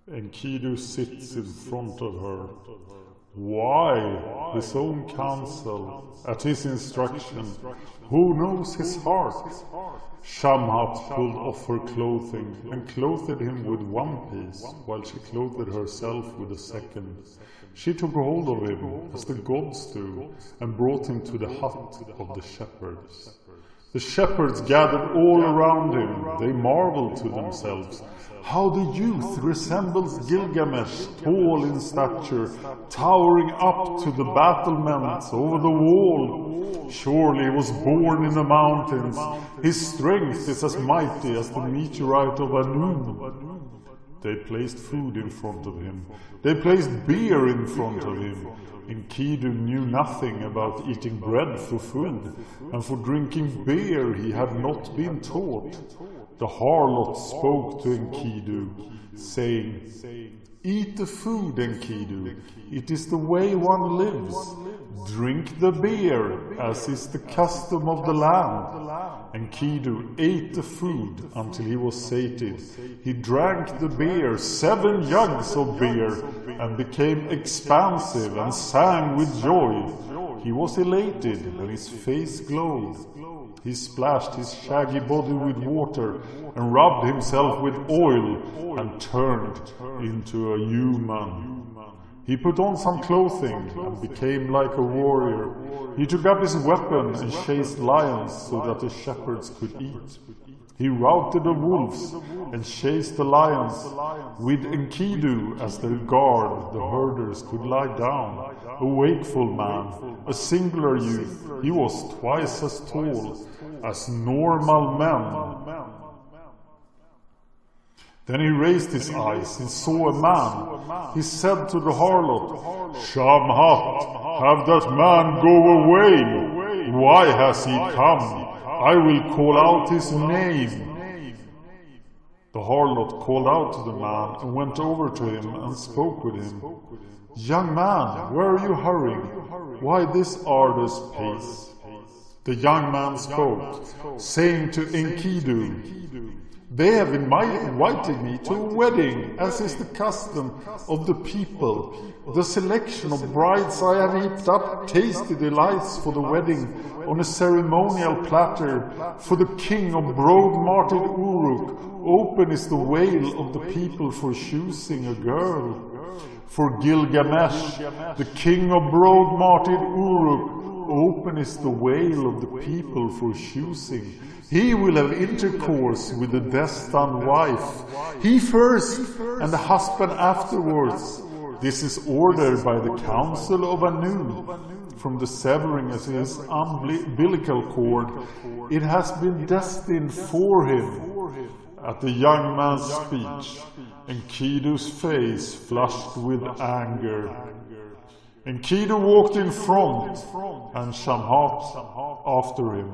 Enkidu sits in front of her. Why? His own counsel, at his instruction. Who knows his heart? Shamhat pulled off her clothing and clothed him with one piece, while she clothed herself with a second. She took hold of him, as the gods do, and brought him to the hut of the shepherds. The shepherds gathered all around him. They marveled to themselves. How the youth resembles Gilgamesh, tall in stature, towering up to the battlements over the wall. Surely he was born in the mountains. His strength is as mighty as the meteorite of Anu. They placed food in front of him. They placed beer in front of him. Enkidu knew nothing about eating bread for food, and for drinking beer he had not been taught. The harlot spoke to Enkidu, saying, "Eat the food, Enkidu. It is the way one lives. Drink the beer, as is the custom of the land." Enkidu ate the food until he was sated. He drank the beer, 7 jugs of beer, and became expansive and sang with joy. He was elated, and his face glowed. He splashed his shaggy body with water and rubbed himself with oil and turned into a human. He put on some clothing and became like a warrior. He took up his weapon and chased lions so that the shepherds could eat. He routed the wolves and chased the lions. With Enkidu as their guard, the herders could lie down. A wakeful man, a singular youth, he was twice as tall as normal men. Then he raised his eyes and saw a man. He said to the harlot, "Shamhat, have that man go away. Why has he come? I will call out his name." The harlot called out to the man and went over to him and spoke with him. "Young man, where are you hurrying? Why this arduous pace?" The young man spoke, saying to Enkidu, "They have invited me to a wedding, as is the custom of the people. The selection of brides I have heaped up tasty delights for the wedding on a ceremonial platter. For the king of broad-marted Uruk, open is the wail of the people for choosing a girl. For Gilgamesh, the king of broad-marted Uruk, open is the wail of the people for choosing. He will have intercourse with the destined wife, he first and the husband afterwards. This is ordered by the council of Anu. From the severing of his umbilical cord, it has been destined for him." At the young man's speech, Enkidu's face flushed with anger. Enkidu walked in front, and Shamhat after him.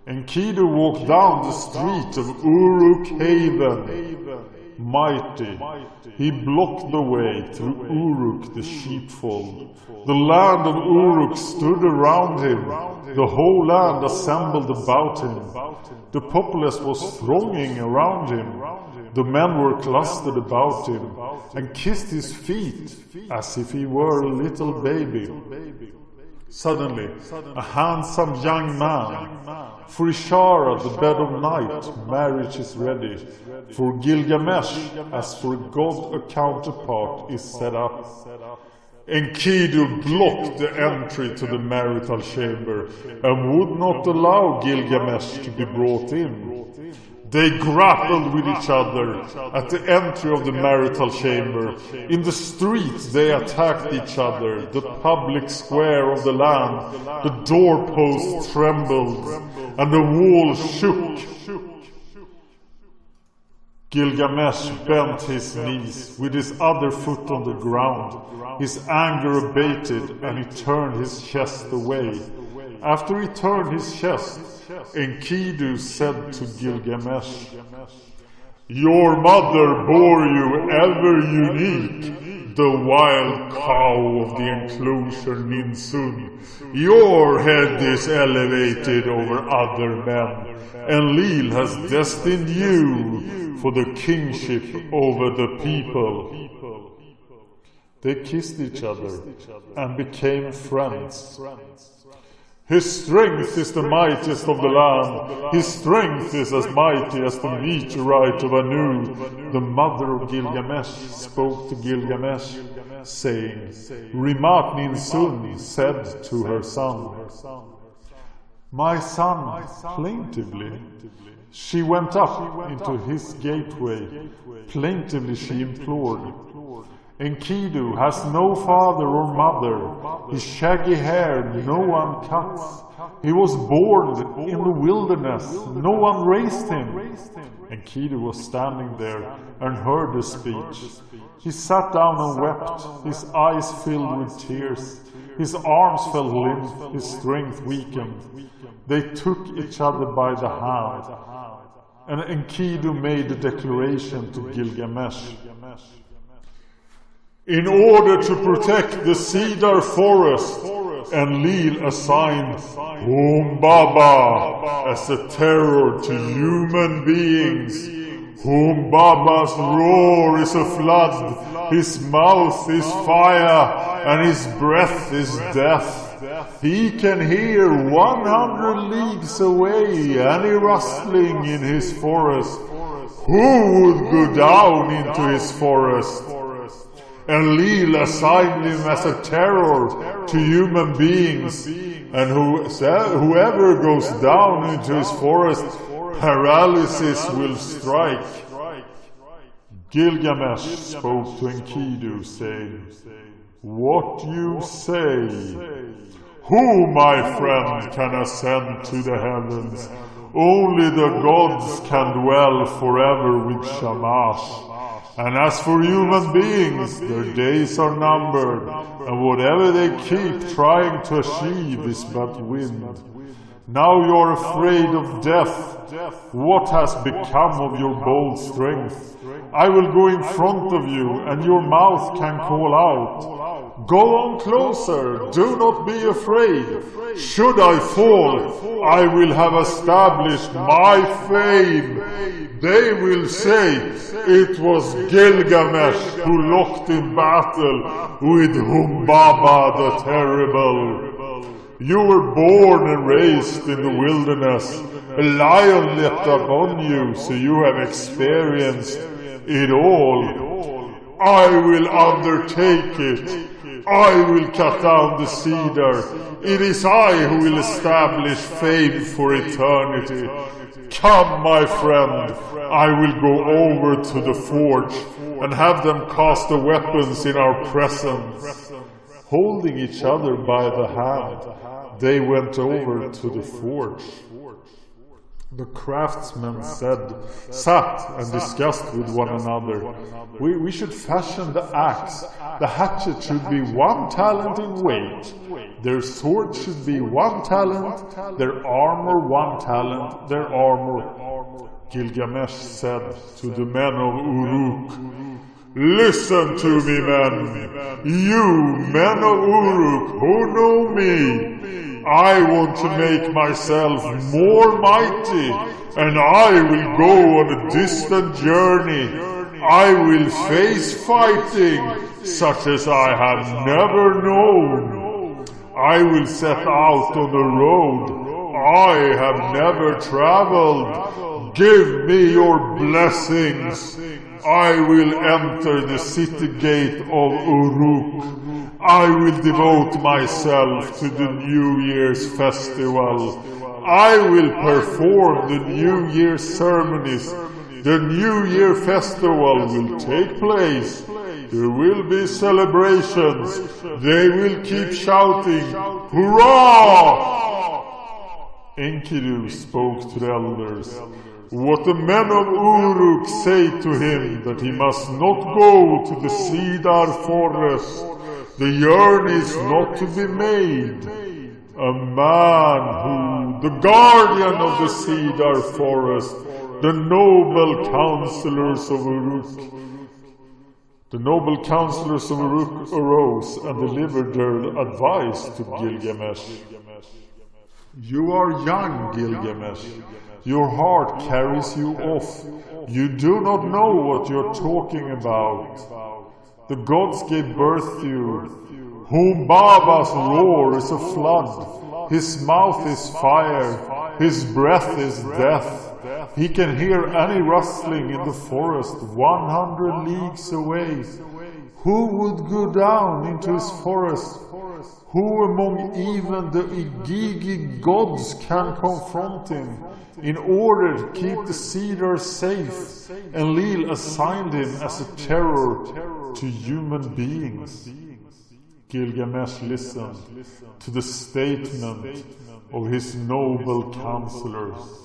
Enkidu walked down the street of Uruk Haven. Mighty, he blocked the way through Uruk the sheepfold. The land of Uruk stood around him. The whole land assembled about him. The populace was thronging around him. The men were clustered about him and kissed his feet as if he were a little baby. Suddenly, a handsome young man, for Ishara, the bed of night, marriage is ready. For Gilgamesh, as for God a counterpart, is set up. Enkidu blocked the entry to the marital chamber and would not allow Gilgamesh to be brought in. They grappled with each other at the entry of the marital chamber. In the streets they attacked each other, the public square of the land. The doorposts trembled and the wall shook. Gilgamesh bent his knees with his other foot on the ground. His anger abated and he turned his chest away. After he turned his chest, Enkidu said to Gilgamesh, "Your mother bore you ever unique, the wild cow of the enclosure Ninsun. Your head is elevated over other men, and Lil has destined you for the kingship over the people. They kissed each other and became friends. His strength is the mightiest of the land. His strength is as mighty as the meteorite of Anu. The mother of Gilgamesh spoke to Gilgamesh, saying, Rimat nin Sun said to her son, My son, plaintively. She went up into his gateway. Plaintively she implored, Enkidu has no father or mother. His shaggy hair no one cuts. He was born in the wilderness. No one raised him. Enkidu was standing there and heard the speech. He sat down and wept, his eyes filled with tears. His arms felt limp, his strength weakened. They took each other by the hand. And Enkidu made a declaration to Gilgamesh. In order to protect the Cedar Forest, Enlil assigned Humbaba as a terror to human beings. Humbaba's roar is a flood, his mouth is fire, and his breath is death. He can hear 100 leagues away any rustling in his forest. Who would go down into his forest? Enlil assigned him as a terror to human beings, and whoever goes down into his forest, paralysis will strike. Gilgamesh spoke to Enkidu, saying, What you say? Who, my friend, can ascend to the heavens? Only the gods can dwell forever with Shamhat. And as for human beings, their days are numbered, and whatever they keep trying to achieve is but wind. Now you are afraid of death. What has become of your bold strength? I will go in front of you, and your mouth can call out. Go on closer, do not be afraid. Should I fall, I will have established my fame. They will say, it was Gilgamesh who locked in battle with Humbaba the Terrible. You were born and raised in the wilderness. A lion leapt upon you, so you have experienced it all. I will undertake it. I will cut down the cedar. It is I who will establish fame for eternity. Come, my friend, I will go over to the forge and have them cast the weapons in our presence. Holding each other by the hand, they went over to the forge. The craftsmen sat and discussed with one another. We should fashion the axe. The hatchet should be 1 talent in weight. Their sword should be 1 talent. Their armor 1 talent. Their armor. Gilgamesh said to the men of Uruk, Listen to me, men. You men of Uruk who know me. I want to make myself more mighty, and I will go on a distant journey. I will face fighting such as I have never known. I will set out on a road I have never traveled. Give me your blessings. I will enter the city gate of Uruk. I will devote myself to the New Year's festival. I will perform the New Year's ceremonies. The New Year festival will take place. There will be celebrations. They will keep shouting, Hurrah! Enkidu spoke to the elders. What the men of Uruk say to him, that he must not go to the Cedar Forest. The journey is not to be made. A man who, the guardian of the Cedar Forest, the noble counselors of Uruk. The noble counselors of Uruk arose and delivered their advice to Gilgamesh. You are young, Gilgamesh. Your heart carries you off. You do not know what you're talking about. The gods gave birth to you. Humbaba's roar is a flood. His mouth is fire. His breath is death. He can hear any rustling in the forest 100 leagues away. Who would go down into his forest? Who among even the Enkidu gods can confront him in order to keep the cedar safe? Enlil assigned him as a terror to human beings. Gilgamesh listened to the statement of his noble counselors.